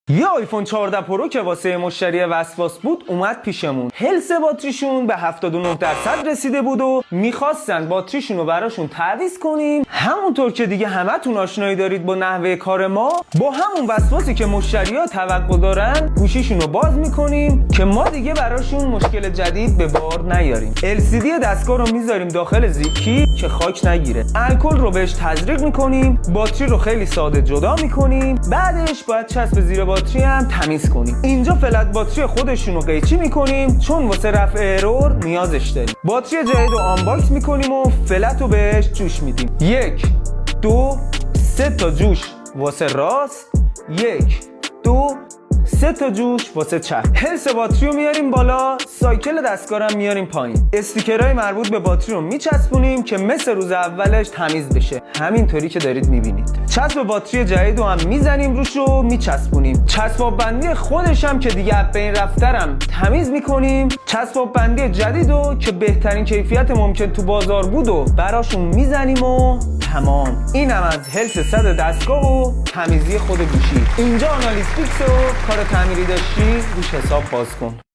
یه آیفون 14 پرو که واسه مشتری وسواس بود اومد پیشمون. هلس باتریشون به 79% رسیده بود و میخواستن باتریشون رو براشون تعویض کنیم. همونطور که دیگه همتون آشنایی دارید با نحوه کار ما، با همون وسواسی که مشتری‌ها توقع دارن گوشیشون رو باز میکنیم که ما دیگه براشون مشکل جدید به بار نیاریم. LCD دستگاه رو میذاریم داخل زیپکی که خاک نگیره. الکل رو بهش تزریق میکنیم، باتری رو خیلی ساده جدا میکنیم، بعدش باید چسب زیر باتری هم تمیز کنیم. اینجا فلت باتری خودشون رو قیچی میکنیم چون واسه رفع ارور نیازش داریم. باتری جدید رو آنباکس میکنیم و فلت رو بهش جوش میدیم. 1 2 3 تا جوش واسه راست، 1 2 3 تا جوش واسه چپ. هلس باتری رو میاریم بالا، سایکل دستگاه رو میاریم پایین. استیکرهای مربوط به باتری رو میچسبونیم که مثل روز اولش تمیز بشه، همینطوری که دارید میبینید. چسب باتری جدید رو هم میزنیم روش و میچسبونیم. چسباب بندی خودش هم که دیگه از بین رفترم تمیز میکنیم. چسباب بندی جدید رو که بهترین کیفیت ممکن تو بازار بود و براشون میزنیم و تمام. اینم از هلس 100 دستگاه و تمیزی خود گوشی. اینجا آنالیز فیکس و کار تعمیری داشتی روش حساب باز کن.